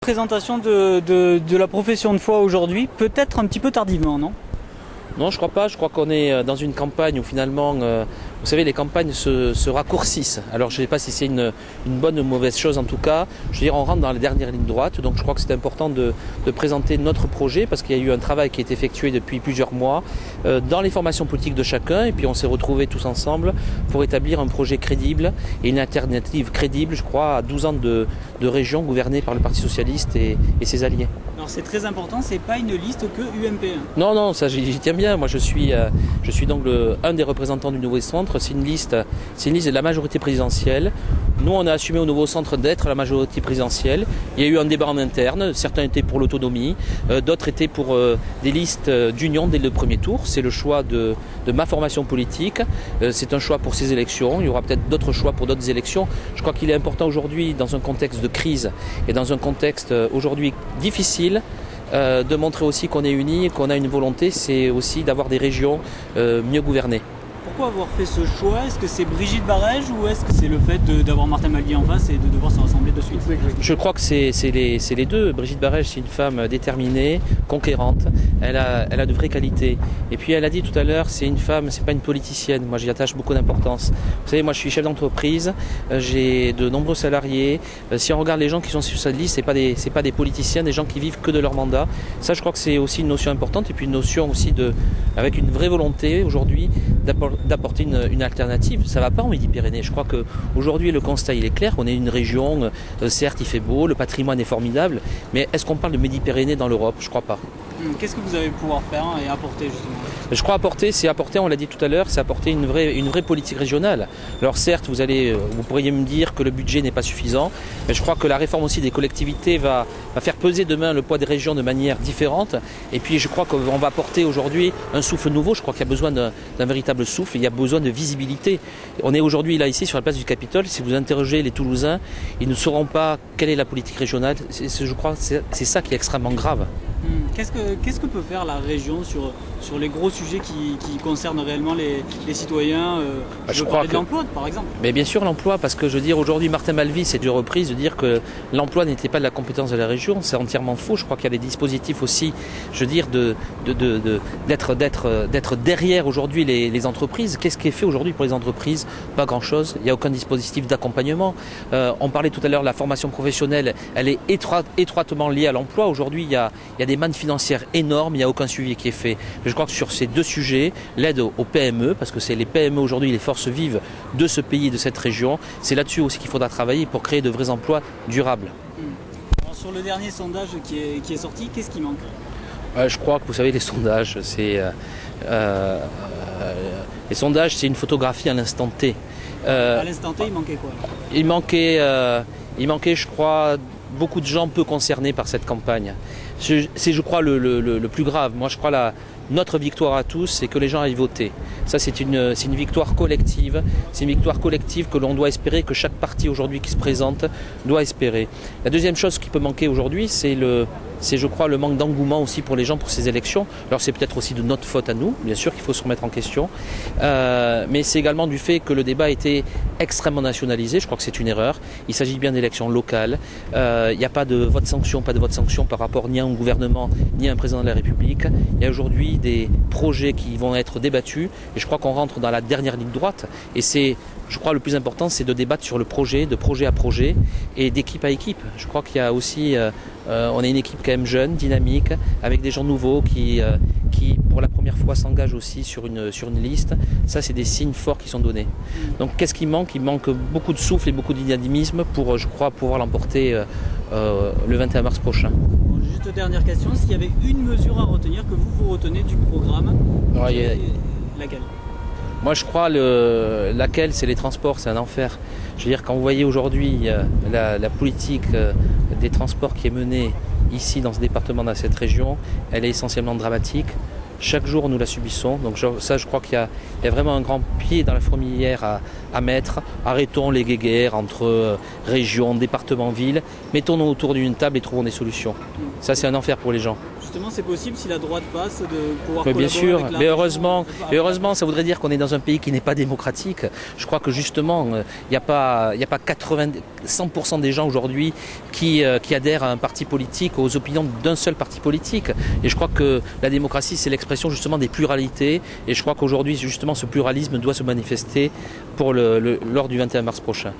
Présentation de la profession de foi aujourd'hui, peut-être un petit peu tardivement, non? Non, je crois pas. Je crois qu'on est dans une campagne où finalement, vous savez, les campagnes se raccourcissent. Alors je ne sais pas si c'est une bonne ou mauvaise chose en tout cas. Je veux dire, on rentre dans la dernière ligne droite. Donc je crois que c'est important de présenter notre projet parce qu'il y a eu un travail qui est effectué depuis plusieurs mois dans les formations politiques de chacun. Et puis on s'est retrouvés tous ensemble pour établir un projet crédible et une alternative crédible, je crois, à 12 ans de région gouvernée par le Parti Socialiste et ses alliés. Alors c'est très important, c'est pas une liste que UMP. Non, ça j'y tiens bien. Moi je suis donc un des représentants du Nouveau Centre. C'est une liste de la majorité présidentielle. Nous on a assumé au Nouveau Centre d'être la majorité présidentielle. Il y a eu un débat en interne. Certains étaient pour l'autonomie, d'autres étaient pour des listes d'union dès le premier tour. C'est le choix de ma formation politique. C'est un choix pour ces élections. Il y aura peut-être d'autres choix pour d'autres élections. Je crois qu'il est important aujourd'hui, dans un contexte de crise et dans un contexte aujourd'hui difficile, de montrer aussi qu'on est unis et qu'on a une volonté, c'est aussi d'avoir des régions mieux gouvernées. Pourquoi avoir fait ce choix? Est-ce que c'est Brigitte Barège ou est-ce que c'est le fait d'avoir Martin Malgui en face et de devoir se rassembler de suite? Je crois que c'est les deux. Brigitte Barège, c'est une femme déterminée, conquérante. Elle a de vraies qualités. Et puis elle a dit tout à l'heure, c'est une femme, c'est pas une politicienne. Moi, j'y attache beaucoup d'importance. Vous savez, moi, je suis chef d'entreprise. J'ai de nombreux salariés. Si on regarde les gens qui sont sur cette liste, c'est pas des politiciens, des gens qui vivent que de leur mandat. Ça, je crois que c'est aussi une notion importante. Et puis une notion aussi avec une vraie volonté aujourd'hui d'apporter une alternative. Ça ne va pas en Midi-Pyrénées. Je crois qu'aujourd'hui, le constat il est clair. On est une région, certes, il fait beau, le patrimoine est formidable, mais est-ce qu'on parle de Midi-Pyrénées dans l'Europe? Je ne crois pas. Qu'est-ce que vous allez pouvoir faire et apporter justement? Je crois apporter, on l'a dit tout à l'heure, c'est apporter une vraie politique régionale. Alors certes, vous pourriez me dire que le budget n'est pas suffisant, mais je crois que la réforme aussi des collectivités va faire peser demain le poids des régions de manière différente. Et puis je crois qu'on va apporter aujourd'hui un souffle nouveau. Je crois qu'il y a besoin d'un véritable souffle, il y a besoin de visibilité. On est aujourd'hui là ici sur la place du Capitole. Si vous interrogez les Toulousains, ils ne sauront pas quelle est la politique régionale. Je crois que c'est ça qui est extrêmement grave. Qu'est-ce que peut faire la région sur les gros sujets qui concernent réellement les citoyens? Je parle de l'emploi, par exemple. Mais bien sûr, l'emploi, parce que je veux dire, aujourd'hui, Martin Malgui, c'est deux reprises de dire que l'emploi n'était pas de la compétence de la région. C'est entièrement faux. Je crois qu'il y a des dispositifs aussi, je veux dire, d'être derrière aujourd'hui les entreprises. Qu'est-ce qui est fait aujourd'hui pour les entreprises? Pas grand-chose. Il n'y a aucun dispositif d'accompagnement. On parlait tout à l'heure de la formation professionnelle. Elle est étroitement liée à l'emploi. Aujourd'hui, il y a des mannes financières énormes, il n'y a aucun suivi qui est fait. Mais je crois que sur ces deux sujets, l'aide aux PME, parce que c'est les PME aujourd'hui, les forces vives de ce pays, de cette région, c'est là-dessus aussi qu'il faudra travailler pour créer de vrais emplois durables. Alors, sur le dernier sondage qui est sorti, qu'est-ce qui manque? Je crois que vous savez, les sondages, c'est une photographie à l'instant T. À l'instant T, il manquait quoi? Il manquait, je crois, beaucoup de gens peu concernés par cette campagne. C'est, je crois, le plus grave. Moi, je crois notre victoire à tous, c'est que les gens aillent voter. Ça, c'est une victoire collective. C'est une victoire collective que l'on doit espérer, que chaque parti aujourd'hui qui se présente doit espérer. La deuxième chose qui peut manquer aujourd'hui, c'est je crois, le manque d'engouement aussi pour les gens pour ces élections. Alors c'est peut-être aussi de notre faute à nous, bien sûr qu'il faut se remettre en question, mais c'est également du fait que le débat a été extrêmement nationalisé. Je crois que c'est une erreur. Il s'agit bien d'élections locales. Il n'y a pas de vote sanction par rapport ni à un gouvernement ni à un président de la République. Il y a aujourd'hui des projets qui vont être débattus et je crois qu'on rentre dans la dernière ligne droite et je crois le plus important, c'est de débattre sur le projet, de projet à projet et d'équipe à équipe. Je crois qu'il y a aussi, on est une équipe quand même jeune, dynamique, avec des gens nouveaux qui pour la première fois s'engagent aussi sur une liste. Ça, c'est des signes forts qui sont donnés. Donc qu'est-ce qui manque? Il manque beaucoup de souffle et beaucoup de dynamisme pour, je crois, pouvoir l'emporter le 21 mars prochain. Bon, juste dernière question, s'il y avait une mesure à retenir que vous retenez du programme, laquelle? Moi, je crois laquelle, c'est les transports, c'est un enfer. Je veux dire, quand vous voyez aujourd'hui la politique des transports qui est menée ici dans ce département, dans cette région, elle est essentiellement dramatique. Chaque jour, nous la subissons. Donc ça, je crois qu'il y a vraiment un grand pied dans la fourmilière à mettre. Arrêtons les guéguerres entre régions, départements, villes. Mettons-nous autour d'une table et trouvons des solutions. Ça, c'est un enfer pour les gens. justement c'est possible si la droite passe de pouvoir collaborer bien sûr, avec la mais région, heureusement, ça voudrait dire qu'on est dans un pays qui n'est pas démocratique. Je crois que justement, il n'y a pas 100% des gens aujourd'hui qui adhèrent à un parti politique, aux opinions d'un seul parti politique. Et je crois que la démocratie, c'est l'expression justement des pluralités. Et je crois qu'aujourd'hui, justement, ce pluralisme doit se manifester lors du 21 mars prochain.